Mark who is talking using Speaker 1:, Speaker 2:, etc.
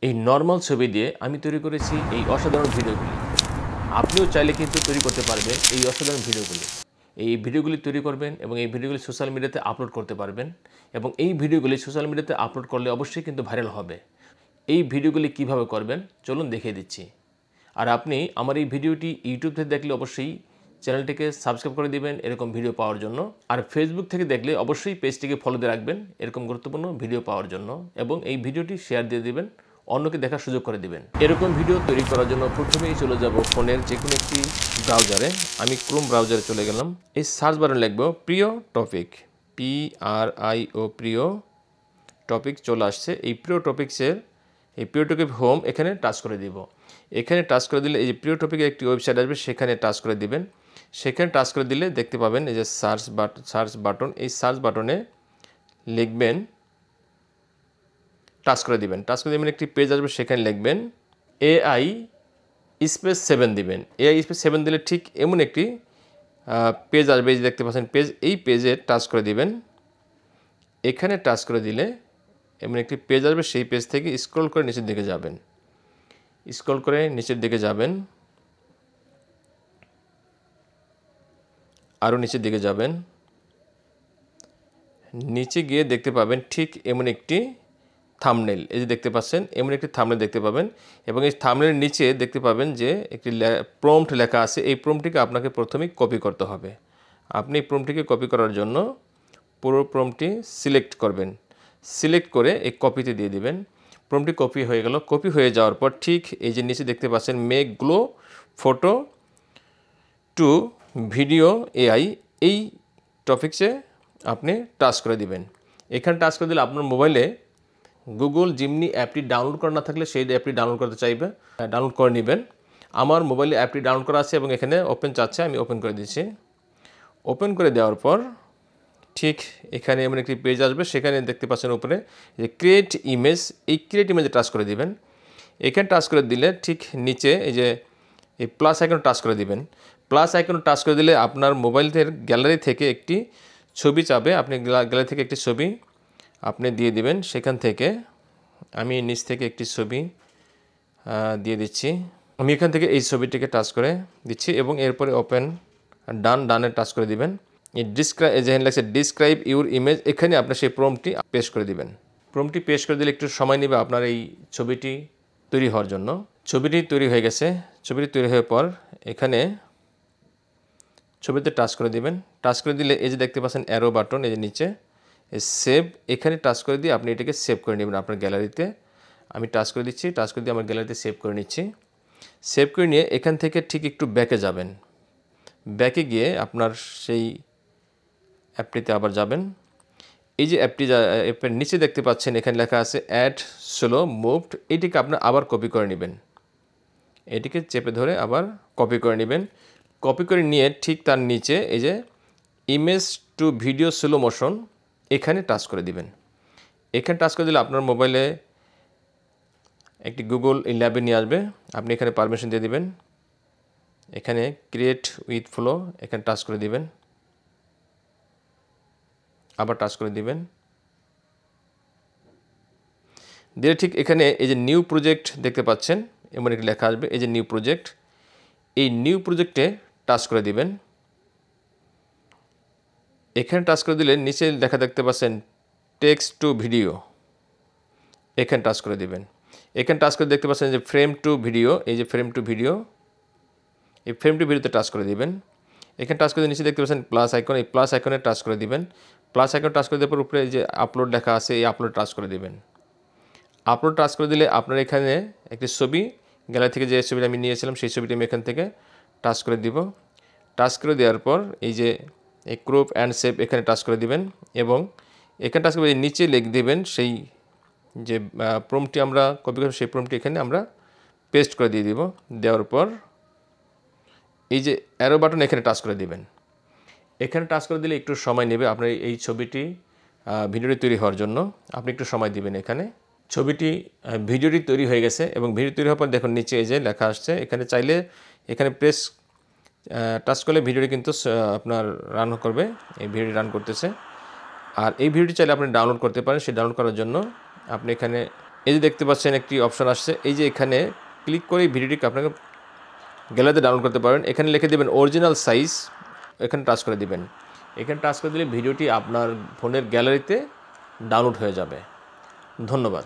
Speaker 1: এই নরমাল ছবি দিয়ে আমি তৈরি করেছি এই অসাধারণ ভিডিওগুলি। আপনিও চাইলে কিন্তু তৈরি করতে পারবেন এই অসাধারণ ভিডিওগুলি। এই ভিডিওগুলি তৈরি করবেন এবং এই ভিডিওগুলি সোশ্যাল মিডিয়াতে আপলোড করতে পারবেন এবং এই ভিডিওগুলি সোশ্যাল মিডিয়াতে আপলোড করলে অবশ্যই কিন্তু ভাইরাল হবে। এই ভিডিওগুলি কিভাবে করবেন চলুন দেখিয়ে দিচ্ছি। আর আপনি আমার এই ভিডিওটি ইউটিউব থেকে দেখলে অবশ্যই চ্যানেলটিকে সাবস্ক্রাইব করে দিবেন এরকম ভিডিও পাওয়ার জন্য। আর ফেসবুক থেকে দেখলে অবশ্যই পেজটিকে ফলো দিয়ে রাখবেন এরকম গুরুত্বপূর্ণ ভিডিও পাওয়ার জন্য এবং এই ভিডিওটি শেয়ার দিয়ে দিবেন, অন্যকে দেখার সুযোগ করে দিবেন। এরকম ভিডিও তৈরি করার জন্য প্রথমেই চলে যাব ফোনের যে কোনো একটি ব্রাউজারে। আমি ক্রোম ব্রাউজারে চলে গেলাম। এই সার্চ বাটনে লিখব প্রিয় টপিক, PRIO প্রিয় টপিক চলে আসছে। এই প্রিয় টপিক্সের এই প্রিয় টপিক হোম এখানে টাচ করে দিব। এখানে টাচ করে দিলে এই যে প্রিয় টপিকের একটি ওয়েবসাইট আসবে, সেখানে টাচ করে দিবেন। সেখানে টাচ করে দিলে দেখতে পাবেন এই যে সার্চ বাটন, এই সার্চ বাটনে লিখবেন, টাচ করে দিবেন। টাচ করে দিবেন একটি পেজ আসবে, সেখানে লিখবেন AI স্পেস 7 দিবেন। AI স্পেস 7 দিলে ঠিক এমন একটি পেজ আসবে, এই যে দেখতে পাচ্ছেন পেজ, এই পেজে টাচ করে দিবেন। এখানে টাচ করে দিলে এমন একটি পেজ আসবে, সেই পেজ থেকে স্ক্রল করে নিচের দিকে যাবেন। স্ক্রল করে নিচের দিকে যাবেন, আরও নিচের দিকে যাবেন। নিচে গিয়ে দেখতে পাবেন ঠিক এমন একটি থাম্বনেল, এই যে দেখতে পাচ্ছেন এমন একটি থাম্বনেল দেখতে পাবেন এবং এই থাম্বনেলের নিচে দেখতে পাবেন যে একটি প্রম্পট লেখা আছে। এই প্রম্পটটিকে আপনাকে প্রথমেই কপি করতে হবে। আপনি এই প্রম্পটটিকে কপি করার জন্য পুরো প্রম্পটটি সিলেক্ট করবেন। সিলেক্ট করে এই কপিতে দিয়ে দিবেন। প্রম্পটটি কপি হয়ে গেল। কপি হয়ে যাওয়ার পর ঠিক এই যে নিচে দেখতে পাচ্ছেন make glow photo to video AI, এই টপিকসে আপনি টাচ করে দিবেন। এখানে টাচ করে দিলে আপনার মোবাইলে গুগল জিমনি অ্যাপটি ডাউনলোড করা না থাকলে সেই অ্যাপটি ডাউনলোড করতে চাইবে, ডাউনলোড করে নেবেন। আমার মোবাইলে অ্যাপটি ডাউনলোড করা আছে এবং এখানে ওপেন চাচ্ছে, আমি ওপেন করে দিচ্ছি। ওপেন করে দেওয়ার পর ঠিক এখানে এমন একটি পেজ আসবে, সেখানে দেখতে পাচ্ছেন উপরে যে ক্রিয়েট ইমেজ, এই ক্রিয়েট ইমেজে টাচ করে দিবেন। এখানে টাচ করে দিলে ঠিক নিচে এই যে এই প্লাস আইকনে টাচ করে দিবেন। প্লাস আইকনে টাচ করে দিলে আপনার মোবাইলের গ্যালারি থেকে একটি ছবি চাবে, আপনি গ্যালারি থেকে একটি ছবি আপনি দিয়ে দিবেন। সেখান থেকে আমি নিচ থেকে একটি ছবি দিয়ে দিচ্ছি। আমি এখান থেকে এই ছবিটিকে টাচ করে দিচ্ছি এবং এরপরে ওপেন ডানে টাচ করে দিবেন। এই যেখানে লাগছে ডিসক্রাইব ইউর ইমেজ, এখানে আপনার সেই প্রম্পটটি পেস্ট করে দিবেন। প্রম্পটটি পেস্ট করে দিলে একটু সময় নেবে আপনার এই ছবিটি তৈরি হওয়ার জন্য। ছবিটি তৈরি হয়ে গেছে। ছবিটি তৈরি হওয়ার পর এখানে ছবিতে টাচ করে দিবেন। টাচ করে দিলে এই যে দেখতে পাচ্ছেন অ্যারো বাটন, এই যে নিচে সেভ, এখানে টাচ করে দিয়ে আপনি এটাকে সেভ করে নেবেন আপনার গ্যালারিতে। আমি টাচ করে দিচ্ছি, টাচ করে দিয়ে আমার গ্যালারিতে সেভ করে নিচ্ছি। সেভ করে নিয়ে এখান থেকে ঠিক একটু ব্যাকে যাবেন। ব্যাকে গিয়ে আপনার সেই অ্যাপটিতে আবার যাবেন। এই যে অ্যাপের নিচে দেখতে পাচ্ছেন এখানে লেখা আছে অ্যাড স্লো মুভড, এটিকে আপনার আবার কপি করে নেবেন। এটিকে চেপে ধরে আবার কপি করে নেবেন। কপি করে নিয়ে ঠিক তার নিচে এই যে image to video slow motion, এখানে টাচ করে দিবেন। এখানে টাচ করে দিলে আপনার মোবাইলে একটি গুগল এই ল্যাবে নিয়ে আসবে। আপনি এখানে পারমিশন দিয়ে দিবেন। এখানে ক্রিয়েট উইথ ফ্লো, এখানে টাচ করে দিবেন, আবার টাচ করে দিবেন। দিয়ে ঠিক এখানে এই যে নিউ প্রজেক্ট দেখতে পাচ্ছেন, এমন একটি লেখা আসবে, এই যে নিউ প্রজেক্ট, এই নিউ প্রজেক্টে টাচ করে দিবেন। এখানে টাচ করে দিলে নিচে লেখা দেখতে পাচ্ছেন টেক্সট টু ভিডিও, এখানে টাচ করে দিবেন। এখানে টাচ করে দেখতে পাচ্ছেন যে ফ্রেম টু ভিডিও, এই যে ফ্রেম টু ভিডিও, এই ফ্রেম টু ভিডিওতে টাচ করে দিবেন। এখানে টাচ করে নিচে দেখতে পাচ্ছেন প্লাস আইকন, এই প্লাস আইকনে টাচ করে দিবেন। প্লাস আইকন টাচ করে দেওয়ার পর উপরে এই যে আপলোড লেখা আছে, এই আপলোড টাচ করে দিবেন। আপলোড টাচ করে দিলে আপনার এখানে একটি ছবি গ্যালারি থেকে যে ছবিটা আমি নিয়েছিলাম সেই ছবিটি আমি এখান থেকে টাচ করে দিব। টাচ করে দেওয়ার পর এই যে এই ক্রপ অ্যান্ড সেভ, এখানে টাচ করে দিবেন এবং এখানে টাচ করে নিচে লিখে দিবেন সেই যে প্রম্পটটি আমরা কপি করব, সেই প্রম্পটটি এখানে আমরা পেস্ট করে দিয়ে দিব। দেওয়ার পর এই যে অ্যারো বাটন, এখানে টাচ করে দিবেন। এখানে টাচ করে দিলে একটু সময় নেবে আপনার এই ছবিটি ভিডিওটি তৈরি হওয়ার জন্য, আপনি একটু সময় দিবেন। এখানে ছবিটি ভিডিওটি তৈরি হয়ে গেছে এবং ভিডিও তৈরি হওয়ার পর দেখুন নিচে এই যে লেখা আসছে, এখানে চাইলে এখানে প্রেস টাচ করলে ভিডিওটি কিন্তু আপনার রান করবে। এই ভিডিওটি রান করতেছে। আর এই ভিডিওটি চাইলে আপনি ডাউনলোড করতে পারেন। সেই ডাউনলোড করার জন্য আপনি এখানে এই যে দেখতে পাচ্ছেন একটি অপশন আসছে, এই যে এখানে ক্লিক করে ভিডিওটিকে আপনাকে গ্যালারিতে ডাউনলোড করতে পারেন। এখানে লিখে দেবেন অরিজিনাল সাইজ, এখানে টাচ করে দিবেন। এখানে টাচ করে দিলে ভিডিওটি আপনার ফোনের গ্যালারিতে ডাউনলোড হয়ে যাবে। ধন্যবাদ।